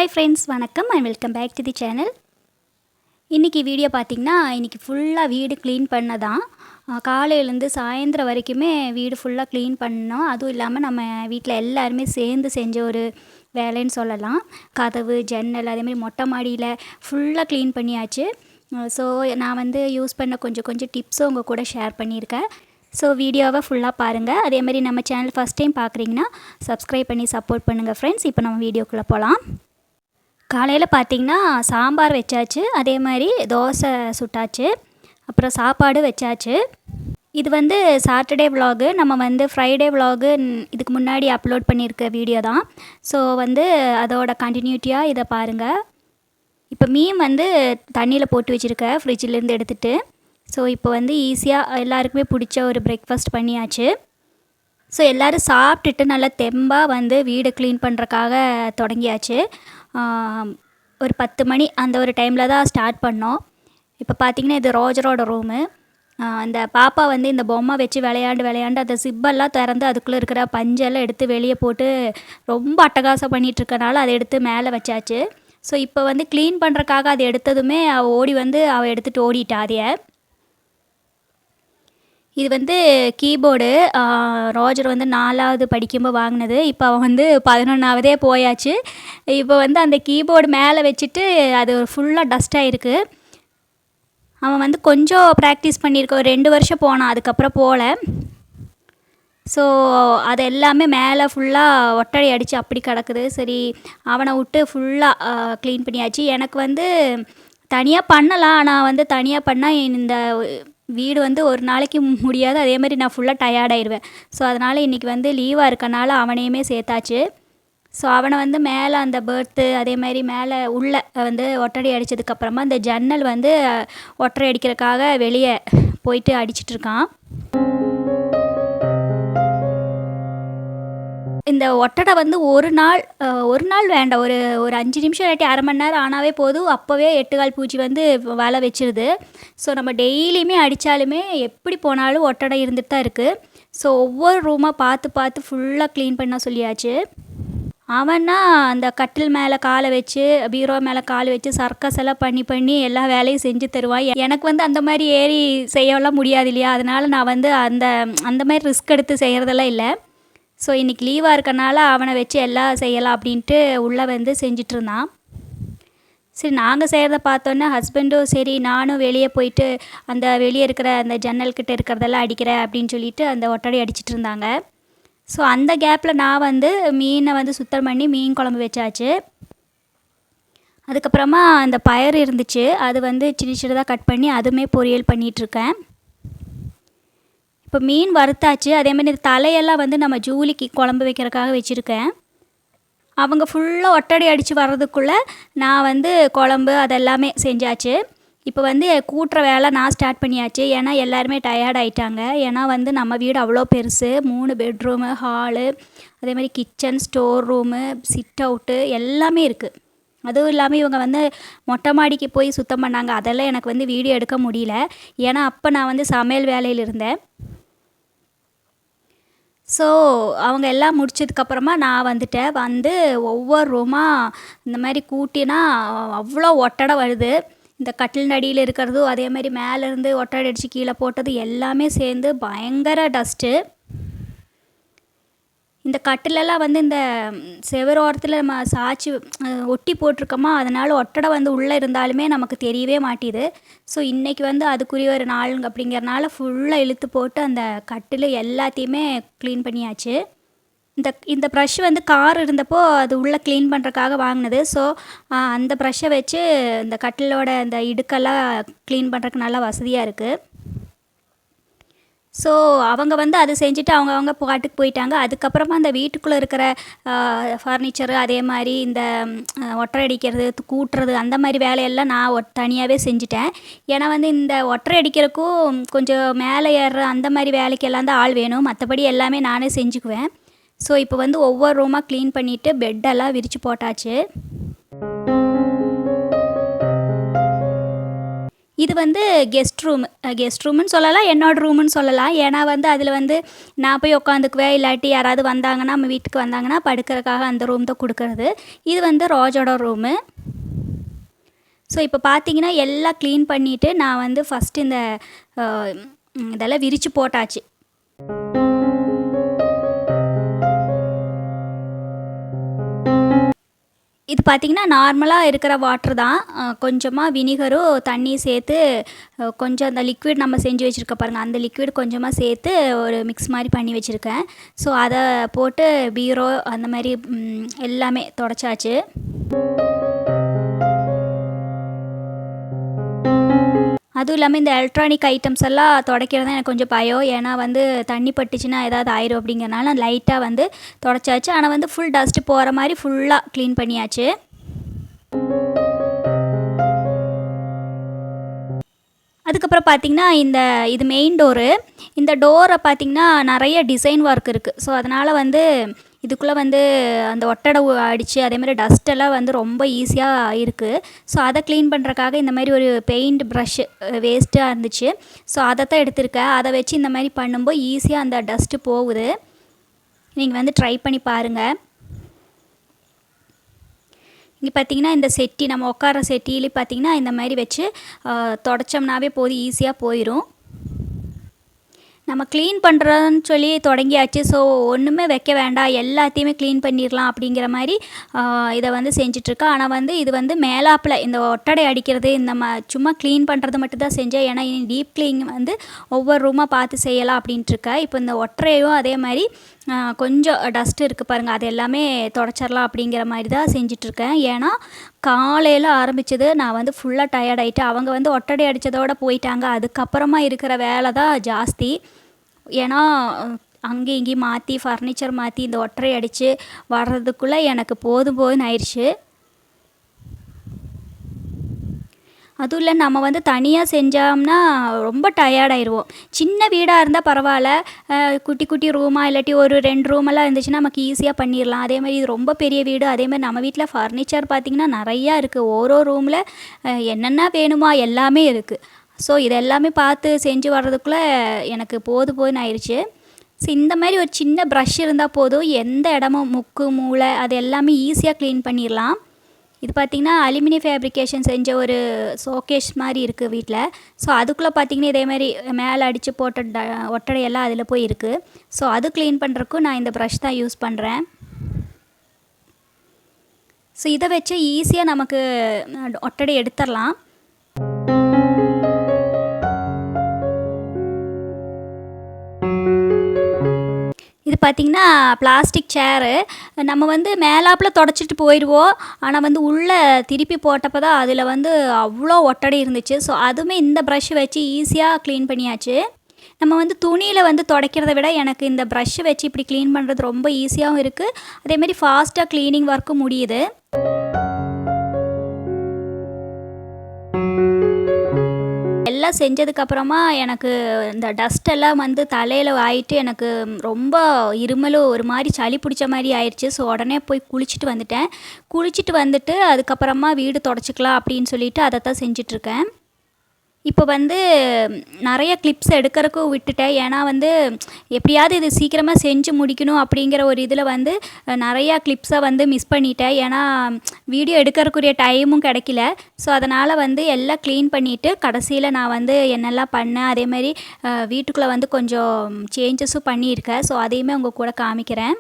Hi friends, வணக்கம் and welcome back to the channel. இன்றைக்கி video பார்த்திங்கன்னா, இன்றைக்கி ஃபுல்லாக வீடு க்ளீன் பண்ணதான். காலையிலேருந்து சாயந்தரம் வரைக்குமே வீடு ஃபுல்லாக க்ளீன் பண்ணோம். அதுவும் இல்லாமல் நம்ம வீட்டில் எல்லாருமே சேர்ந்து செஞ்ச ஒரு வேலைன்னு சொல்லலாம். கதவு, ஜன்னல், அதேமாதிரி மொட்டை மாடியில் ஃபுல்லாக க்ளீன் பண்ணியாச்சு. ஸோ நான் யூஸ் பண்ண கொஞ்சம் டிப்ஸும் உங்கள் கூட ஷேர் பண்ணியிருக்கேன். ஸோ வீடியோவை ஃபுல்லாக பாருங்கள். அதேமாதிரி நம்ம சேனல் ஃபஸ்ட் டைம் பார்க்குறீங்கன்னா சப்ஸ்கிரைப் பண்ணி சப்போர்ட் பண்ணுங்கள் ஃப்ரெண்ட்ஸ். இப்போ நம்ம வீடியோக்குள்ளே போகலாம். காலையில் பார்த்திங்கன்னா சாம்பார் வச்சாச்சு, அதே மாதிரி தோசை சுட்டாச்சு, அப்புறம் சாப்பாடு வச்சாச்சு. இது சாட்டர்டே விலாகு. நம்ம ஃப்ரைடே விலாகு இதுக்கு முன்னாடி அப்லோட் பண்ணியிருக்க வீடியோ தான். ஸோ அதோட கண்டினியூட்டியாக இதை பாருங்கள். இப்போ மீன் தண்ணியில் போட்டு வச்சுருக்கேன் ஃப்ரிட்ஜிலேருந்து எடுத்துகிட்டு. ஸோ இப்போ ஈஸியாக எல்லாருக்குமே பிடிச்ச ஒரு பிரேக்ஃபாஸ்ட் பண்ணியாச்சு. ஸோ எல்லோரும் சாப்பிட்டுட்டு நல்லா தெம்பாக வீடு க்ளீன் பண்ணுறக்காக தொடங்கியாச்சு. ஒரு 10 மணி அந்த ஒரு டைமில் தான் ஸ்டார்ட் பண்ணோம். இப்போ பார்த்திங்கன்னா இது ரோஜரோட ரூமு. அந்த பாப்பா இந்த பொம்மை வச்சு விளையாண்டு அந்த சிப்பெல்லாம் திறந்து அதுக்குள்ளே இருக்கிற பஞ்செல்லாம் எடுத்து வெளியே போட்டு ரொம்ப அட்டகாசம் பண்ணிகிட்ருக்கனால அதை எடுத்து மேலே வச்சாச்சு. ஸோ இப்போ க்ளீன் பண்ணுறக்காக அதை எடுத்ததுமே அவள் ஓடி அவள் எடுத்துகிட்டு ஓடிட்டா அதைய. இது கீபோர்டு. ரோஜர் 4வது படிக்கும்போது வாங்கினது. இப்போ அவன் 11ஆவதே போயாச்சு. இப்போ அந்த கீபோர்டு மேலே வச்சுட்டு அது ஃபுல்லாக டஸ்ட்டாக இருக்குது. அவன் கொஞ்சம் ப்ராக்டிஸ் பண்ணியிருக்க, ஒரு 2 வருஷம் போனான், அதுக்கப்புறம் போகல. ஸோ அது எல்லாமே மேலே ஃபுல்லாக ஒட்டடை அடித்து அப்படி கிடக்குது. சரி, அவனை விட்டு ஃபுல்லாக க்ளீன் பண்ணியாச்சு. எனக்கு தனியாக பண்ணலாம், ஆனால் தனியாக பண்ணால் இந்த வீடு ஒரு நாளைக்கு முடியாது. அதே மாதிரி நான் ஃபுல்லாக டயர்டாயிடுவேன். ஸோ அதனால் இன்றைக்கி லீவாக இருக்கனால அவனையுமே சேர்த்தாச்சு. ஸோ அவனை மேலே அந்த பெர்த்து, அதே மாதிரி மேலே உள்ளே ஒட்டடை அடித்ததுக்கப்புறமா அந்த ஜன்னல் ஒட்டடை அடிக்கிறதுக்காக வெளியே போயிட்டு அடிச்சிட்ருக்கான். இந்த ஒட்டடை ஒரு நாள் வேண்டாம், ஒரு 5 நிமிஷம் இல்லாட்டி அரை மணி நேரம் ஆனாவே போதும். அப்போவே 8 கால் பூச்சி வலை வச்சிருது. ஸோ நம்ம டெய்லியுமே அடித்தாலுமே எப்படி போனாலும் ஒட்டடை இருந்துட்டு தான் இருக்குது. ஸோ ஒவ்வொரு ரூமாக பார்த்து ஃபுல்லாக க்ளீன் பண்ண சொல்லியாச்சு. அவன்னா அந்த கட்டில் மேலே காலை வச்சு, பீரோ மேலே கால் வச்சு சர்க்கஸ் எல்லாம் பண்ணி எல்லா வேலையும் செஞ்சு தருவான். எனக்கு அந்த மாதிரி ஏறி செய்யலாம் முடியாது இல்லையா. அதனால் நான் அந்த மாதிரி ரிஸ்க் எடுத்து செய்கிறதெல்லாம் இல்லை. ஸோ இன்றைக்கி லீவாக இருக்கனால அவனை வச்சு எல்லாம் செய்யலாம் அப்படின்ட்டு உள்ளே செஞ்சிட்ருந்தான். சரி, நாங்கள் செய்கிறத பார்த்தோன்னே ஹஸ்பண்டும் சரி நானும் வெளியே போயிட்டு அந்த வெளியே இருக்கிற அந்த ஜன்னல்கிட்ட இருக்கிறதெல்லாம் அடிக்கிறேன் அப்படின்னு சொல்லிட்டு அந்த ஒட்டடை அடிச்சிட்டு இருந்தாங்க. ஸோ அந்த கேப்பில் நான் மீனை சுத்தம் பண்ணி மீன் குழம்பு வச்சாச்சு. அதுக்கப்புறமா அந்த பயறு இருந்துச்சு, அது சின்னதாக கட் பண்ணி அதுவுமே பொரியல் பண்ணிகிட்ருக்கேன். இப்போ மீன் வறுத்தாச்சு. அதேமாதிரி இந்த தலையெல்லாம் நம்ம ஜூலிக்கு குழம்பு வைக்கிறதுக்காக வச்சுருக்கேன். அவங்க ஃபுல்லாக ஒட்டடை அடித்து வர்றதுக்குள்ளே நான் குழம்பு அதெல்லாமே செஞ்சாச்சு. இப்போ கூட்டுற வேலை நான் ஸ்டார்ட் பண்ணியாச்சு. ஏன்னா எல்லாருமே டயர்ட் ஆகிட்டாங்க. ஏன்னா நம்ம வீடு அவ்வளோ பெருசு, 3 பெட்ரூமு, ஹாலு, அதேமாதிரி kitchen, store room, chit out எல்லாமே இருக்குது. அதுவும் இல்லாமல் இவங்க மொட்டை மாடிக்கு போய் சுத்தம் பண்ணாங்க. அதெல்லாம் எனக்கு வீடியோ எடுக்க முடியல. ஏன்னா அப்போ நான் சமையல் வேலையில் இருந்தேன். ஸோ அவங்க எல்லாம் முடிச்சதுக்கப்புறமா நான் வந்துட்டேன். ஒவ்வொரு ரூமாக இந்த மாதிரி கூட்டினா அவ்வளோ ஒட்டடை வருது. இந்த கட்டில் நடியில் இருக்கிறதும் அதே மாதிரி மேலேருந்து ஒட்டடை அடித்து கீழே போட்டது எல்லாமே சேர்ந்து பயங்கர டஸ்ட்டு. இந்த கட்டிலெல்லாம் இந்த செவரோரத்தில் நம்ம சாய்ச்சி ஒட்டி போட்டிருக்கோமா, அதனால் ஒட்டடை உள்ளே இருந்தாலுமே நமக்கு தெரியவே மாட்டேது. ஸோ இன்றைக்கி அதுக்குரிய ஒரு நாள் அப்படிங்கிறனால ஃபுல்லாக இழுத்து போட்டு அந்த கட்டில் எல்லாத்தையுமே க்ளீன் பண்ணியாச்சு. இந்த ப்ரஷ் கார் இருந்தப்போ அது உள்ளே க்ளீன் பண்ணுறக்காக வாங்கினது. ஸோ அந்த ப்ரஷ்ஷை வச்சு இந்த கட்டிலோட அந்த இடுக்கெல்லாம் க்ளீன் பண்ணுறதுக்கு நல்லா வசதியாக இருக்குது. ஸோ அவங்க அதை செஞ்சுட்டு அவங்க பாட்டுக்கு போயிட்டாங்க. அதுக்கப்புறமா அந்த வீட்டுக்குள்ளே இருக்கிற ஃபர்னிச்சரு, அதே மாதிரி இந்த ஒட்டரை அடிக்கிறது, கூட்டுறது, அந்த மாதிரி வேலையெல்லாம் நான் தனியாகவே செஞ்சுட்டேன். ஏன்னா இந்த ஒட்டரை அடிக்கிறதுக்கும் கொஞ்சம் மேலே ஏறுற அந்த மாதிரி வேலைக்கெல்லாம் தான் ஆள் வேணும். மற்றபடி எல்லாமே நானே செஞ்சுக்குவேன். ஸோ இப்போ ஒவ்வொரு ரூமாக க்ளீன் பண்ணிவிட்டு பெட்டெல்லாம் விரித்து போட்டாச்சு. இது கெஸ்ட் கெஸ்ட் ரூம்னு சொல்லலாம், என்னோடய ரூமுன்னு சொல்லலாம். ஏன்னா வந்து அதில் வந்து நான் போய் உட்காந்துக்குவேன், இல்லாட்டி யாராவது வந்தாங்கன்னா நம்ம வீட்டுக்கு வந்தாங்கன்னா படுக்கிறதுக்காக அந்த ரூம் தான் கொடுக்கறது. இது வந்து ரோஜோட ரூமு. ஸோ இப்போ பார்த்தீங்கன்னா எல்லாம் க்ளீன் பண்ணிவிட்டு நான் வந்து ஃபஸ்ட்டு இந்த இதெல்லாம் விரித்து போட்டாச்சு. இது பார்த்திங்கன்னா நார்மலாக இருக்கிற வாட்ரு தான். கொஞ்சமாக வினிகரும் தண்ணியும் சேர்த்து கொஞ்சம் அந்த லிக்விட் நம்ம செஞ்சு வச்சுருக்க பாருங்கள், அந்த லிக்விட் கொஞ்சமாக சேர்த்து ஒரு மிக்ஸ் மாதிரி பண்ணி வச்சுருக்கேன். ஸோ அதை போட்டு பீரோ அந்த மாதிரி எல்லாமே தொடச்சாச்சு. அதுவும் இல்லாமல் இந்த எலக்ட்ரானிக் ஐட்டம்ஸ் எல்லாம் துடைக்கிறது தான் எனக்கு கொஞ்சம் பயம். ஏன்னா வந்து தண்ணி பட்டுச்சுன்னா ஏதாவது ஆயிரும் அப்படிங்கிறனால நான் லைட்டாக வந்து தொடச்சாச்சு. ஆனால் வந்து ஃபுல் டஸ்ட்டு போகிற மாதிரி ஃபுல்லாக க்ளீன் பண்ணியாச்சு. அதுக்கப்புறம் பார்த்திங்கன்னா இது மெயின் டோரு. இந்த டோரை பார்த்திங்கன்னா நிறைய டிசைன் ஒர்க் இருக்குது. ஸோ அதனால் வந்து இதுக்குள்ளே வந்து அந்த ஒட்டடை அடித்து அதேமாதிரி டஸ்ட்டெல்லாம் வந்து ரொம்ப ஈஸியாக இருக்குது. ஸோ அதை க்ளீன் பண்ணுறக்காக இந்த மாதிரி ஒரு பெயிண்ட் ப்ரஷ்ஷு வேஸ்ட்டாக இருந்துச்சு. ஸோ அதை தான் எடுத்திருக்கேன். அதை வச்சு இந்த மாதிரி பண்ணும்போது ஈஸியாக அந்த டஸ்ட்டு போகுது. நீங்கள் வந்து ட்ரை பண்ணி பாருங்கள். இங்கே பார்த்திங்கன்னா இந்த செட்டி நம்ம உட்கார செட்டியிலே பார்த்திங்கன்னா இந்த மாதிரி வச்சு தொடச்சோம்னாவே போதும், ஈஸியாக போயிடும். நம்ம க்ளீன் பண்ணுறோன்னு சொல்லி தொடங்கியாச்சு. ஸோ ஒன்றுமே வைக்க வேண்டாம், எல்லாத்தையுமே க்ளீன் பண்ணிடலாம் அப்படிங்கிற மாதிரி இதை வந்து செஞ்சிட்ருக்கேன். ஆனால் வந்து இது வந்து மேலாப்பில் இந்த ஒட்டடை அடிக்கிறது சும்மா க்ளீன் பண்ணுறது மட்டும்தான் செஞ்சேன். ஏன்னா இனி டீப் க்ளீன் வந்து ஒவ்வொரு ரூமாக பார்த்து செய்யலாம் அப்படின்ட்டுருக்கேன். இப்போ இந்த ஒட்டரையும் அதே மாதிரி கொஞ்சம் டஸ்ட்டு இருக்குது பாருங்கள், அது எல்லாமே தொடச்சிடலாம் அப்படிங்கிற மாதிரி தான் செஞ்சிட்ருக்கேன். ஏன்னா காலையில் ஆரம்பித்தது நான் வந்து ஃபுல்லாக டயர்ட் ஆகிட்டு, அவங்க வந்து ஒட்டடை அடித்ததோடு போயிட்டாங்க. அதுக்கப்புறமா இருக்கிற வேலை தான் ஜாஸ்தி. ஏன்னா அங்கேயும் இங்கேயும் மாற்றி ஃபர்னிச்சர் மாற்றி இந்த ஒட்டரை அடித்து வர்றதுக்குள்ளே எனக்கு போதும்னு ஆயிடுச்சு. அதுவும் இல்லை, நம்ம வந்து தனியாக செஞ்சோம்னா ரொம்ப டயர்டாயிடுவோம். சின்ன வீடாக இருந்தால் பரவாயில்ல, குட்டி குட்டி ரூமாக இல்லாட்டி ஒரு 2 ரூமெல்லாம் இருந்துச்சுன்னா நமக்கு ஈஸியாக பண்ணிடலாம். அதேமாதிரி இது ரொம்ப பெரிய வீடு. அதேமாதிரி நம்ம வீட்டில் ஃபர்னிச்சர் பார்த்திங்கன்னா நிறையா இருக்குது. ஓரோ ரூமில் என்னென்ன வேணுமா எல்லாமே இருக்குது. ஸோ இது எல்லாமே பார்த்து செஞ்சு வர்றதுக்குள்ளே எனக்கு போதும்னு ஆயிடுச்சு. ஸோ இந்த மாதிரி ஒரு சின்ன ப்ரஷ் இருந்தால் போதும், எந்த இடமும் முக்கு மூளை அது எல்லாமே ஈஸியாக க்ளீன் பண்ணிடலாம். இது பார்த்திங்கன்னா அலுமினியம் ஃபேப்ரிகேஷன் செஞ்ச ஒரு ஷோகேஸ் மாதிரி இருக்குது வீட்டில். ஸோ அதுக்குள்ளே பார்த்திங்கன்னா இதேமாதிரி மேலே அடித்து போட்ட ஒட்டடையெல்லாம் அதில் போய் இருக்குது. ஸோ அது க்ளீன் பண்ணுறதுக்கும் நான் இந்த ப்ரஷ் தான் யூஸ் பண்ணுறேன். ஸோ இதை வச்சு ஈஸியாக நமக்கு ஒட்டடை எடுத்துடலாம். இது பார்த்திங்கன்னா பிளாஸ்டிக் சேரு. நம்ம வந்து மேலாப்பில் தொடச்சிட்டு போயிடுவோம். ஆனால் வந்து உள்ளே திருப்பி போட்டப்போ தான் அதில் வந்து அவ்வளோ ஒட்டடை இருந்துச்சு. ஸோ அதுவுமே இந்த ப்ரஷ் வச்சு ஈஸியாக க்ளீன் பண்ணியாச்சு. நம்ம வந்து துணியில் வந்து துடைக்கிறத விட எனக்கு இந்த ப்ரஷ் வச்சு இப்படி க்ளீன் பண்ணுறது ரொம்ப ஈஸியாகவும் இருக்குது. அதேமாதிரி ஃபாஸ்ட்டாக க்ளீனிங் ஒர்க்கும் முடியுது. எல்லாம் செஞ்சதுக்கப்புறமா எனக்கு இந்த டஸ்ட்டெல்லாம் வந்து தலையில் ஆகிட்டு எனக்கு ரொம்ப இருமலும் ஒரு மாதிரி சளி பிடிச்ச மாதிரி ஆயிடுச்சு. ஸோ உடனே போய் குளிச்சுட்டு வந்துட்டு அதுக்கப்புறமா வீடு தொடச்சிக்கலாம் அப்படின்னு சொல்லிட்டு அதை தான் செஞ்சிட்ருக்கேன். இப்போ வந்து நிறைய கிளிப்ஸ் எடுக்கிறதுக்கும் விட்டுட்டேன். ஏன்னா வந்து எப்படியாவது இது சீக்கிரமாக செஞ்சு முடிக்கணும் அப்படிங்கிற ஒரு இதில் வந்து நிறையா கிளிப்ஸை வந்து மிஸ் பண்ணிட்டேன். ஏன்னா வீடியோ எடுக்கிறதுக்குரிய டைமும் கிடைக்கல. ஸோ அதனால் வந்து எல்லாம் க்ளீன் பண்ணிவிட்டு கடைசியில் நான் வந்து என்னெல்லாம் பண்ணேன், அதேமாதிரி வீட்டுக்குள்ளே வந்து கொஞ்சம் சேஞ்சஸும் பண்ணியிருக்கேன். ஸோ அதையுமே உங்கள் கூட காமிக்கிறேன்.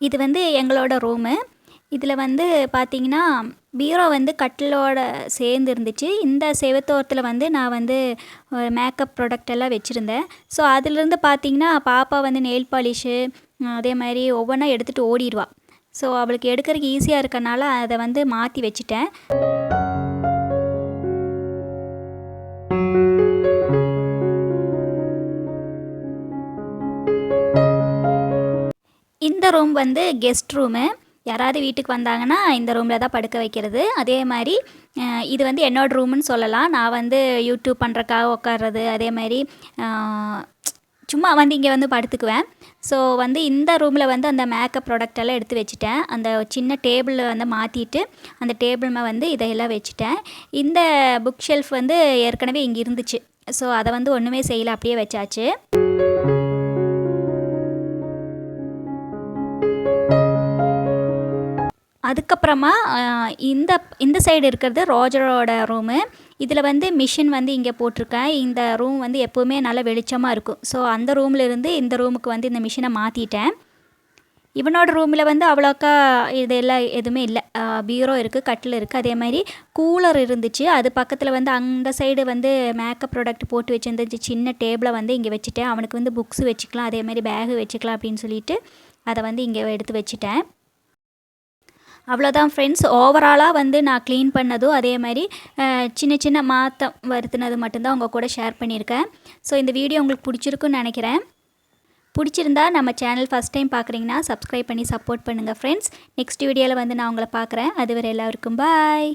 இது வந்து எங்களோட ரூமு. இதில் வந்து பார்த்திங்கன்னா பீரோ வந்து கட்டிலோட சேர்ந்து இருந்துச்சு. இந்த செவத்தோரத்தில் வந்து நான் வந்து மேக்கப் ப்ராடக்ட் எல்லாம் வச்சுருந்தேன். ஸோ அதிலேருந்து பார்த்திங்கன்னா பாப்பா வந்து நெயில் பாலிஷு அதே மாதிரி ஒவ்வொன்றா எடுத்துகிட்டு ஓடிடுவாள். ஸோ அவளுக்கு எடுக்கிறதுக்கு ஈஸியாக இருக்கனால அதை வந்து மாற்றி வச்சுட்டேன். இந்த ரூம் வந்து கெஸ்ட் ரூமு. யாராவது வீட்டுக்கு வந்தாங்கன்னா இந்த ரூமில் தான் படுக்க வைக்கிறது. அதே மாதிரி இது வந்து என்னோடய ரூமுன்னு சொல்லலாம். நான் வந்து யூடியூப் பண்ணுறக்காக உட்கார்றது, அதே மாதிரி சும்மா வந்து இங்கே வந்து படுத்துக்குவேன். ஸோ வந்து இந்த ரூமில் வந்து அந்த மேக்கப் ப்ராடக்ட் எல்லாம் எடுத்து வச்சுட்டேன். அந்த சின்ன டேபிளில் வந்து மாற்றிட்டு அந்த டேபிள் வந்து இதையெல்லாம் வச்சுட்டேன். இந்த புக் ஷெல்ஃப் வந்து ஏற்கனவே இங்கே இருந்துச்சு. ஸோ அதை வந்து ஒன்றுமே செய்யலை, அப்படியே வச்சாச்சு. அதுக்கப்புறமா இந்த இந்த சைடு இருக்கிறது ரோஜரோட ரூமு. இதில் வந்து மிஷின் வந்து இங்கே போட்டிருக்கேன். இந்த ரூம் வந்து எப்போவுமே நல்லா வெளிச்சமாக இருக்கும். ஸோ அந்த ரூம்லேருந்து இந்த ரூமுக்கு வந்து இந்த மிஷினை மாற்றிட்டேன். இவனோட ரூமில் வந்து அவ்வளோக்கா இதெல்லாம் எதுவுமே இல்லை. பீரோ இருக்குது, கட்டில் இருக்குது, அதே மாதிரி கூலர் இருந்துச்சு. அது பக்கத்தில் வந்து அந்த சைடு வந்து மேக்கப் ப்ராடக்ட் போட்டு வச்சுருந்த சின்ன டேபிளை வந்து இங்கே வச்சுட்டேன். அவனுக்கு வந்து புக்ஸ் வச்சுக்கலாம், அதே மாதிரி பேகு வச்சுக்கலாம் அப்படின்னு சொல்லிட்டு அதை வந்து இங்கே எடுத்து வச்சுட்டேன். அவ்வளோதான் ஃப்ரெண்ட்ஸ். ஓவராலாக வந்து நான் க்ளீன் பண்ணதும் அதே மாதிரி சின்ன சின்ன மாற்றம் வருத்தினது மட்டும்தான் உங்கள் கூட ஷேர் பண்ணியிருக்கேன். ஸோ இந்த வீடியோ உங்களுக்கு பிடிச்சிருக்குன்னு நினைக்கிறேன். பிடிச்சிருந்தா நம்ம சேனல் ஃபஸ்ட் டைம் பார்க்குறீங்கன்னா சப்ஸ்கிரைப் பண்ணி சப்போர்ட் பண்ணுங்கள் ஃப்ரெண்ட்ஸ். நெக்ஸ்ட் வீடியோவில் வந்து நான் உங்களை பார்க்குறேன். அதுவரை எல்லாருக்கும் பாய்.